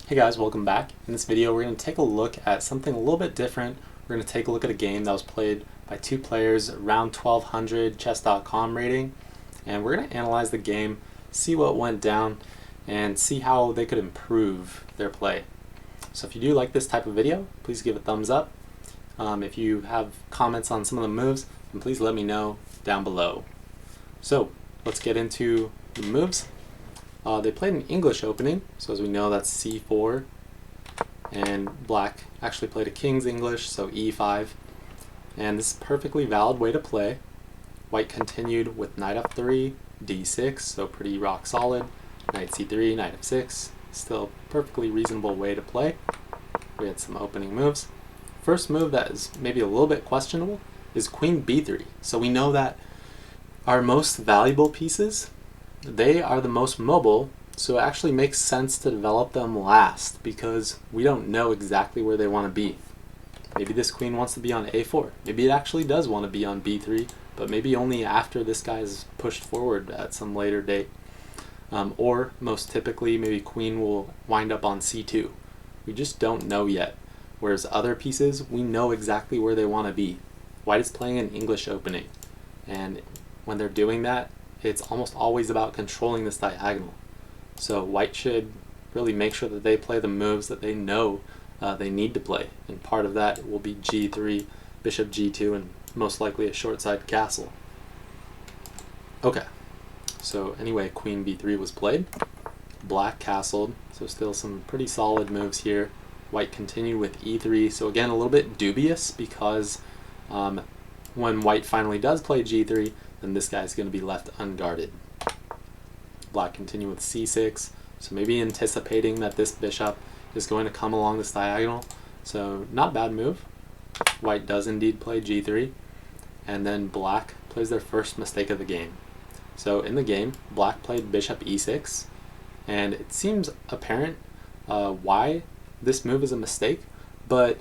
Hey guys, welcome back. In this video we're going to take a look at something a little bit different. We're going to take a look at a game that was played by two players around 1200 chess.com rating, and we're going to analyze the game, see what went down, and see how they could improve their play. So if you do like this type of video, please give a thumbs up. If you have comments on some of the moves, then please let me know down below. So let's get into the moves. They played an English opening, so as we know that's c4, and black actually played a King's English, so e5, and this is a perfectly valid way to play. White continued with knight f3, d6, so pretty rock solid, knight c3, knight f6, still a perfectly reasonable way to play. We had some opening moves. First move that is maybe a little bit questionable is queen b3, so we know that our most valuable pieces, they are the most mobile, so it actually makes sense to develop them last because we don't know exactly where they want to be. Maybe this queen wants to be on a4. Maybe it actually does want to be on b3, but maybe only after this guy is pushed forward at some later date. Or most typically, maybe queen will wind up on c2. We just don't know yet. Whereas other pieces, we know exactly where they want to be. White is playing an English opening, and when they're doing that, it's almost always about controlling this diagonal. So white should really make sure that they play the moves that they know they need to play. And part of that will be g3, bishop g2, and most likely a short-side castle. Okay, so anyway, queen b3 was played. Black castled, so still some pretty solid moves here. White continued with e3, so again a little bit dubious because when white finally does play g3, then this guy's going to be left unguarded. Black continued with c6, so maybe anticipating that this bishop is going to come along this diagonal, so not a bad move. White does indeed play g3, and then black plays their first mistake of the game. So in the game, black played bishop e6, and it seems apparent why this move is a mistake, but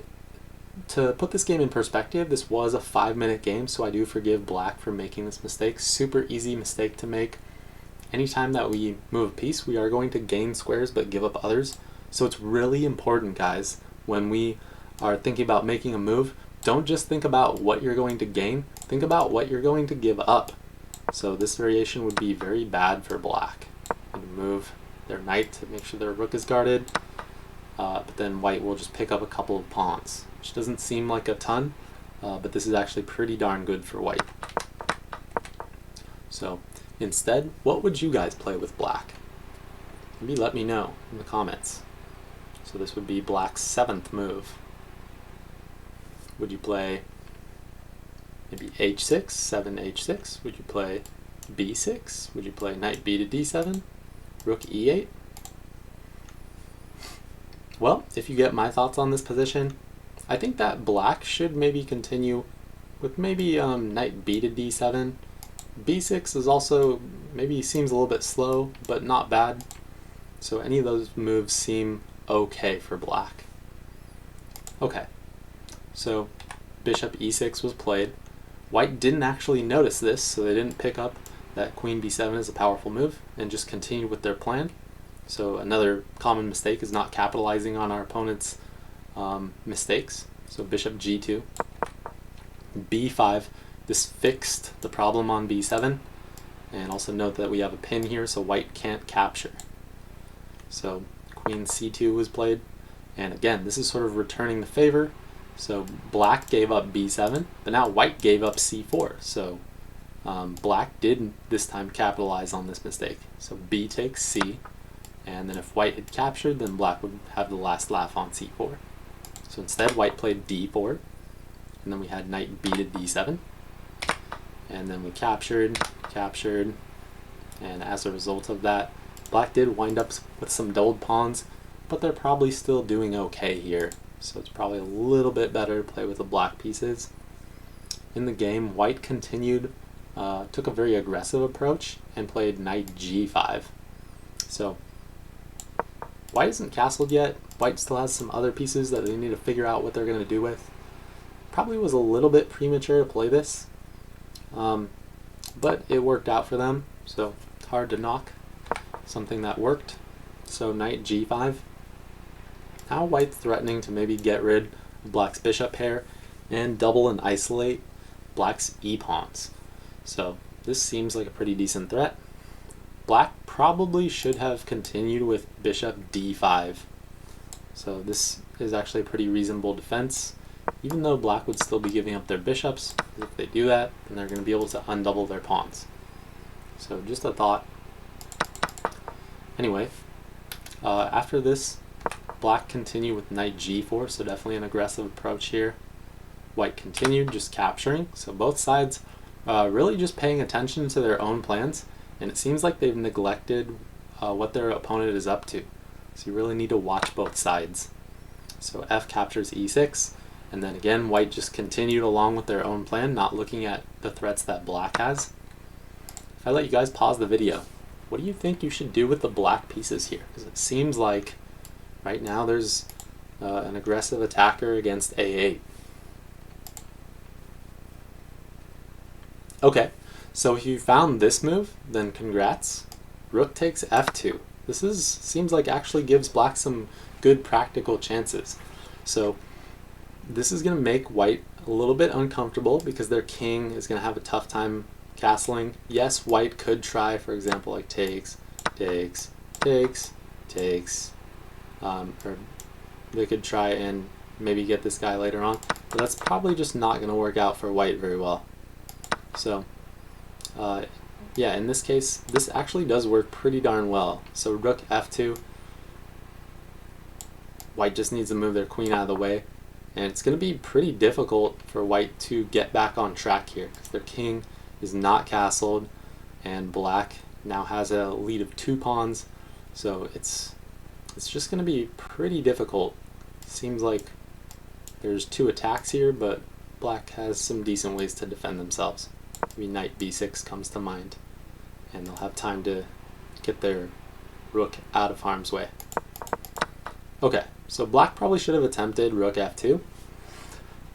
to put this game in perspective, this was a 5-minute game, so I do forgive black for making this mistake. Super easy mistake to make. Anytime that we move a piece, we are going to gain squares but give up others. So it's really important, guys, when we are thinking about making a move, don't just think about what you're going to gain, think about what you're going to give up. So this variation would be very bad for black. And move their knight to make sure their rook is guarded, but then white will just pick up a couple of pawns, which doesn't seem like a ton, but this is actually pretty darn good for white. So instead, what would you guys play with black? Maybe let me know in the comments. So this would be black's 7th move. Would you play maybe h6, 7 h6? Would you play b6? Would you play knight b to d7? Rook e8? Well, if you get my thoughts on this position, I think that black should maybe continue with maybe knight b to d7. b6 is also maybe seems a little bit slow, but not bad. So any of those moves seem okay for black. Okay, so bishop e6 was played. White didn't actually notice this, so they didn't pick up that queen b7 is a powerful move and just continued with their plan. So another common mistake is not capitalizing on our opponent's mistakes. So bishop g2, b5, this fixed the problem on b7, and also note that we have a pin here, so white can't capture. So queen c2 was played, and again, this is sort of returning the favor. So black gave up b7, but now white gave up c4. So black did this time capitalize on this mistake. So b takes c, and then if white had captured, then black would have the last laugh on c4. So instead, white played d4, and then we had knight b to d7, and then we captured, and as a result of that, black did wind up with some dulled pawns, but they're probably still doing okay here. So it's probably a little bit better to play with the black pieces. In the game, white continued, took a very aggressive approach, and played knight g5. So white isn't castled yet. White still has some other pieces that they need to figure out what they're going to do with. Probably was a little bit premature to play this, but it worked out for them, so it's hard to knock something that worked. So knight g5, now white's threatening to maybe get rid of black's bishop pair and double and isolate black's e-pawns. So this seems like a pretty decent threat. Black probably should have continued with bishop d5. So this is actually a pretty reasonable defense, even though black would still be giving up their bishops. If they do that, then they're going to be able to undouble their pawns. So just a thought. Anyway, after this, black continued with knight g4, so definitely an aggressive approach here. White continued, just capturing. So both sides really just paying attention to their own plans, and it seems like they've neglected what their opponent is up to. So you really need to watch both sides. So f captures e6, and then again white just continued along with their own plan, not looking at the threats that black has. If I let you guys pause the video, what do you think you should do with the black pieces here? Because it seems like right now there's an aggressive attacker against a8. Okay, so if you found this move, then congrats. Rook takes f2. This seems like actually gives black some good practical chances. So this is going to make white a little bit uncomfortable because their king is going to have a tough time castling. Yes, white could try, for example, like takes, takes, takes, takes, or they could try and maybe get this guy later on, but that's probably just not going to work out for white very well. So yeah, in this case, this actually does work pretty darn well. So rook f2, white just needs to move their queen out of the way, and it's going to be pretty difficult for white to get back on track here because their king is not castled, and black now has a lead of 2 pawns, so it's just going to be pretty difficult. Seems like there's 2 attacks here, but black has some decent ways to defend themselves. Maybe knight b6 comes to mind, and they'll have time to get their rook out of harm's way. Okay, so black probably should have attempted rook f2,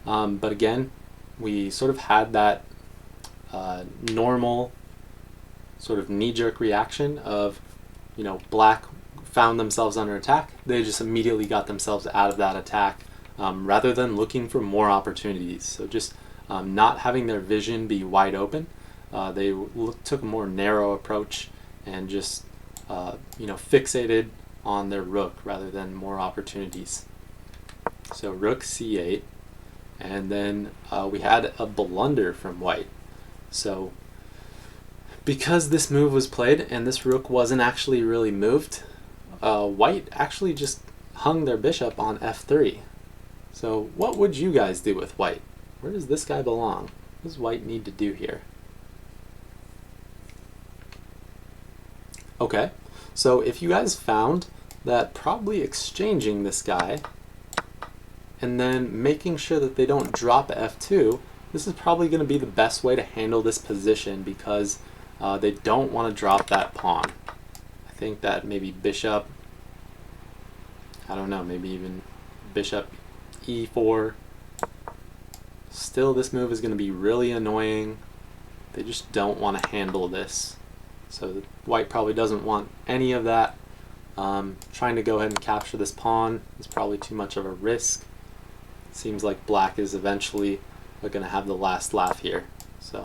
but again, we sort of had that normal sort of knee-jerk reaction of, you know, black found themselves under attack, they just immediately got themselves out of that attack rather than looking for more opportunities. So just not having their vision be wide open, they took a more narrow approach and just you know, fixated on their rook rather than more opportunities. So rook c8, and then we had a blunder from white. So because this move was played and this rook wasn't actually really moved, white actually just hung their bishop on f3. So what would you guys do with white? Where does this guy belong? What does white need to do here? Okay, so if you guys found that probably exchanging this guy and then making sure that they don't drop f2, this is probably going to be the best way to handle this position because they don't want to drop that pawn. I think that maybe bishop, I don't know, maybe even bishop e4. Still, this move is going to be really annoying. They just don't want to handle this. So white probably doesn't want any of that. Trying to go ahead and capture this pawn is probably too much of a risk. Seems like black is eventually going to have the last laugh here. So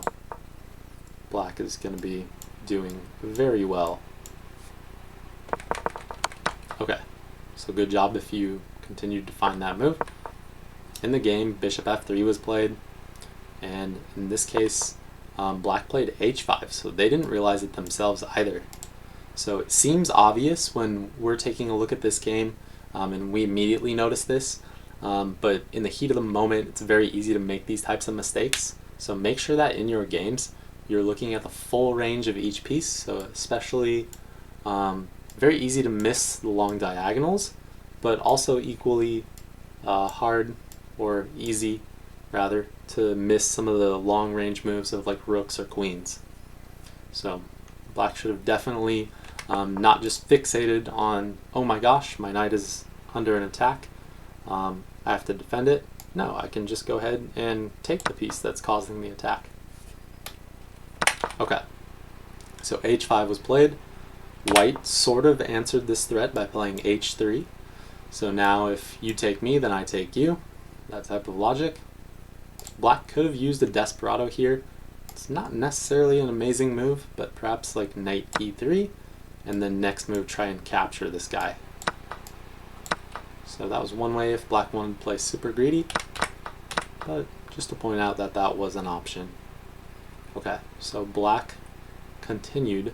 black is going to be doing very well. Okay, so good job if you continued to find that move. In the game, bishop f3 was played, and in this case, black played h5, so they didn't realize it themselves either. So it seems obvious when we're taking a look at this game, and we immediately notice this, but in the heat of the moment, it's very easy to make these types of mistakes. So make sure that in your games, you're looking at the full range of each piece, so especially very easy to miss the long diagonals, but also equally hard or easy rather to miss some of the long range moves of like rooks or queens. So black should have definitely not just fixated on, oh my gosh, my knight is under an attack, I have to defend it. No, I can just go ahead and take the piece that's causing the attack. Okay, so h5 was played. White sort of answered this threat by playing h3. So now if you take me, then I take you. That type of logic. Black could have used a Desperado here. It's not necessarily an amazing move, but perhaps like knight e3, and then next move try and capture this guy. So that was one way if black wanted to play super greedy, but just to point out that that was an option. Okay, so black continued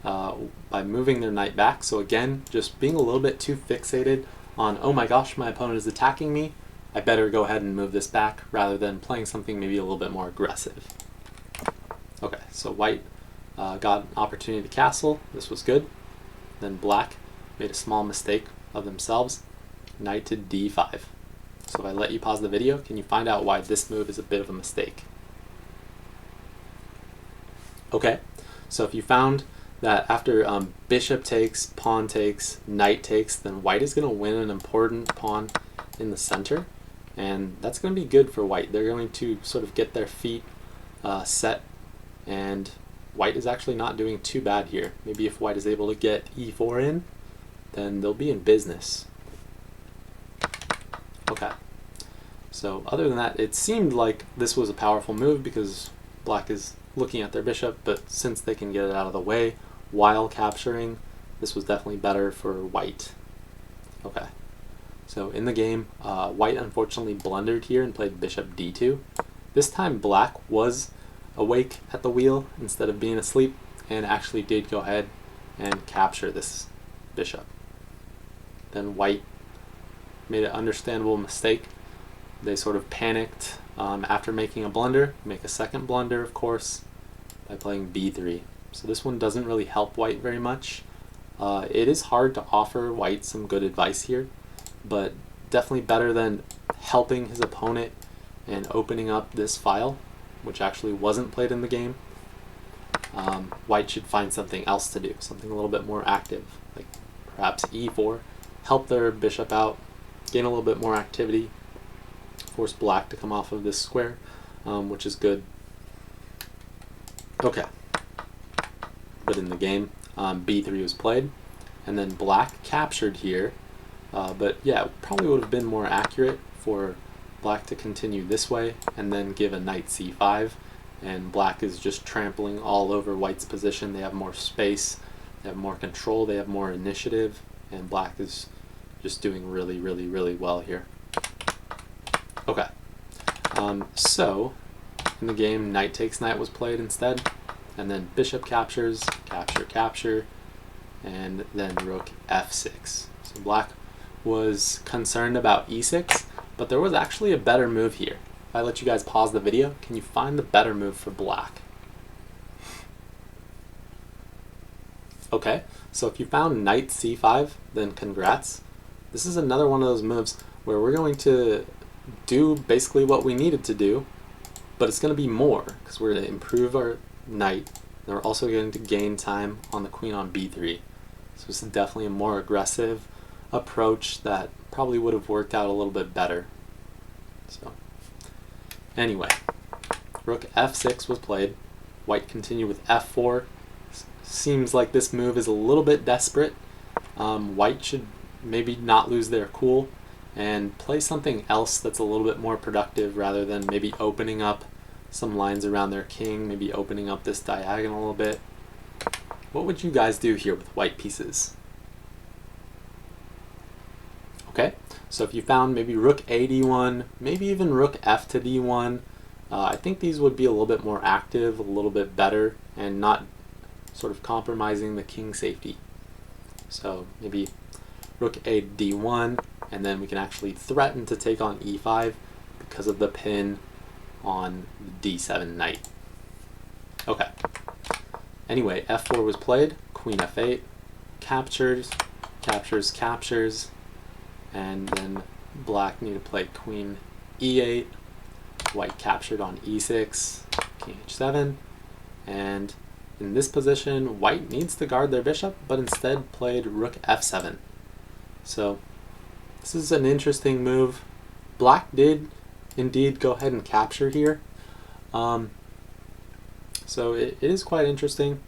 by moving their knight back. So again, just being a little bit too fixated on, oh my gosh, my opponent is attacking me, I better go ahead and move this back rather than playing something maybe a little bit more aggressive. Okay, so white got an opportunity to castle. This was good. Then black made a small mistake of themselves. Knight to d5. So if I let you pause the video, can you find out why this move is a bit of a mistake? Okay, so if you found that after bishop takes, pawn takes, knight takes, then white is going to win an important pawn in the center, and that's going to be good for white. They're going to sort of get their feet set, and white is actually not doing too bad here. Maybe if white is able to get e4 in, then they'll be in business. Okay, so other than that, it seemed like this was a powerful move because black is looking at their bishop, but since they can get it out of the way while capturing, this was definitely better for white. Okay, so in the game, white unfortunately blundered here and played bishop d2. This time black was awake at the wheel instead of being asleep and actually did go ahead and capture this bishop. Then white made an understandable mistake. They sort of panicked after making a blunder, make a second blunder of course by playing b3. So this one doesn't really help white very much. It is hard to offer white some good advice here, but definitely better than helping his opponent and opening up this file, which actually wasn't played in the game. White should find something else to do, something a little bit more active, like perhaps e4, help their bishop out, gain a little bit more activity, force black to come off of this square, which is good. Okay, but in the game, b3 was played, and then black captured here, but yeah, it probably would have been more accurate for black to continue this way and then give a knight c5, and black is just trampling all over white's position. They have more space, they have more control, they have more initiative, and black is just doing really, really, really well here. Okay, so in the game, knight takes knight was played instead, and then bishop captures, capture, capture, and then rook f6. So black was concerned about e6, but there was actually a better move here. If I let you guys pause the video, can you find the better move for black? Okay, so if you found knight c5, then congrats. This is another one of those moves where we're going to do basically what we needed to do, but it's going to be more because we're going to improve our knight, and we're also going to gain time on the queen on b3. So this is definitely a more aggressive approach that probably would have worked out a little bit better. So anyway, rook f6 was played. White continued with f4. Seems like this move is a little bit desperate. White should maybe not lose their cool and play something else that's a little bit more productive rather than maybe opening up some lines around their king, maybe opening up this diagonal a little bit. What would you guys do here with white pieces? Okay, so if you found maybe rook a d1, maybe even rook f to d1, I think these would be a little bit more active, a little bit better, and not sort of compromising the king safety. So maybe rook a d1, and then we can actually threaten to take on e5 because of the pin on the d7 knight. Okay. Anyway, f4 was played, queen f8, captures, captures, captures, and then black need to play queen e8, white captured on e6, king h7, and in this position, white needs to guard their bishop, but instead played rook f7. So this is an interesting move. Black did indeed go ahead and capture here. So it is quite interesting.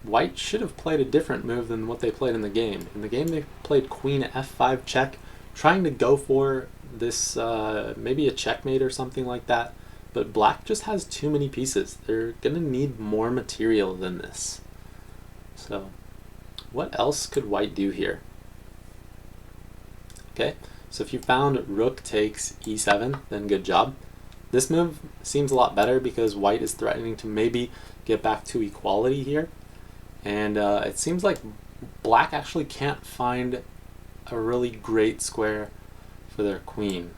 white should have played a different move than what they played in the game. In the game they played queen f5 check, trying to go for this maybe a checkmate or something like that, but black just has too many pieces. They're gonna need more material than this. So what else could white do here? Okay, so if you found rook takes e7, then good job. This move seems a lot better because white is threatening to maybe get back to equality here. And it seems like black actually can't find a really great square for their queen.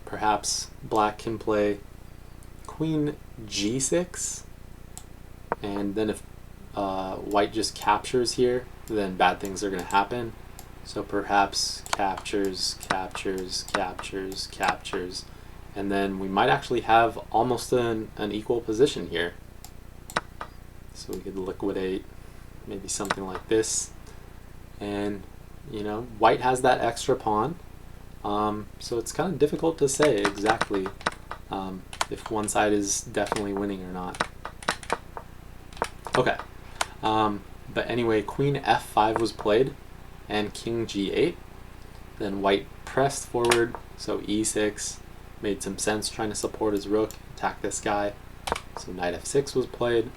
Perhaps black can play queen g6, and then if white just captures here, then bad things are going to happen. So perhaps captures, captures, captures, captures, and then we might actually have almost an equal position here. So we could liquidate maybe something like this, and you know, white has that extra pawn, so it's kind of difficult to say exactly if one side is definitely winning or not. Okay, but anyway, queen f5 was played and king g8. Then white pressed forward, so e6 made some sense, trying to support his rook, attack this guy. So knight f6 was played,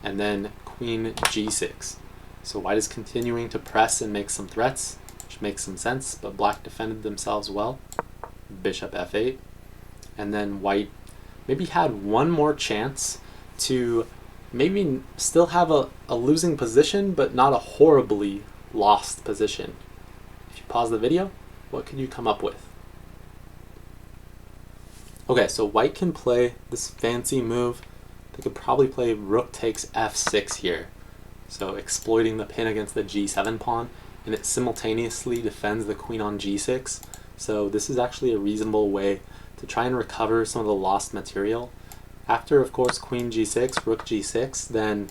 and then queen g6. So white is continuing to press and make some threats, which makes some sense, but black defended themselves well. Bishop f8, and then white maybe had one more chance to maybe still have a losing position, but not a horribly lost position. If you pause the video, what could you come up with? Okay, so white can play this fancy move. They could probably play rook takes f6 here, so exploiting the pin against the g7 pawn, and it simultaneously defends the queen on g6. So this is actually a reasonable way to try and recover some of the lost material. After, of course, queen g6, rook g6, then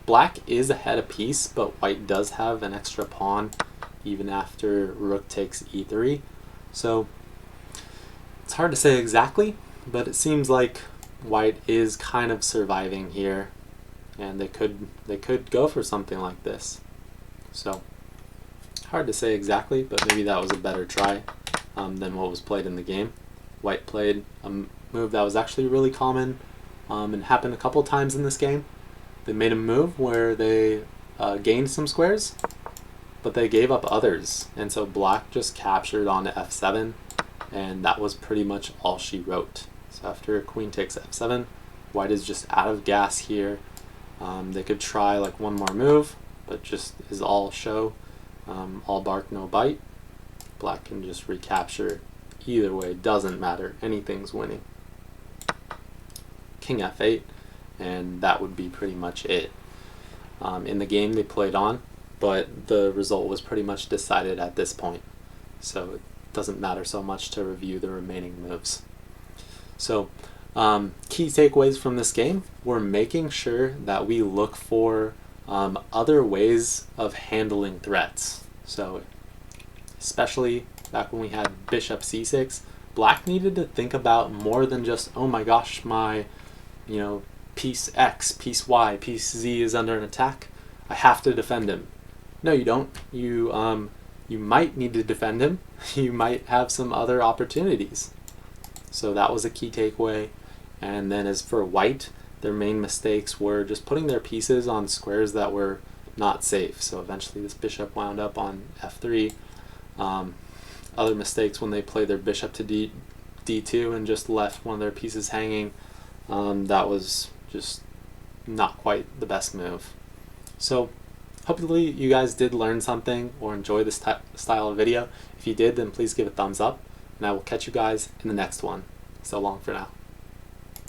black is ahead a piece, but white does have an extra pawn even after rook takes e3. So it's hard to say exactly, but it seems like white is kind of surviving here, and they could go for something like this. So hard to say exactly, but maybe that was a better try than what was played in the game. White played a move that was actually really common and happened a couple times in this game. They made a move where they gained some squares, but they gave up others, and so black just captured on f7, and that was pretty much all she wrote. So after queen takes f7, white is just out of gas here. They could try like one more move, but just is all show, all bark no bite. Black can just recapture. Either way, doesn't matter, anything's winning. King f8, and that would be pretty much it. In the game they played on, but the result was pretty much decided at this point, so it doesn't matter so much to review the remaining moves. So key takeaways from this game: we're making sure that we look for other ways of handling threats. So especially back when we had bishop c6, black needed to think about more than just, oh my gosh, my piece X, piece Y, piece Z is under an attack, I have to defend him. No, you don't. You might need to defend him. You might have some other opportunities. So that was a key takeaway. And then as for white, their main mistakes were just putting their pieces on squares that were not safe. So eventually this bishop wound up on f3. Other mistakes when they played their bishop to d2 and just left one of their pieces hanging, that was just not quite the best move. So hopefully you guys did learn something or enjoy this style of video. If you did, then please give a thumbs up, and I will catch you guys in the next one. So long for now.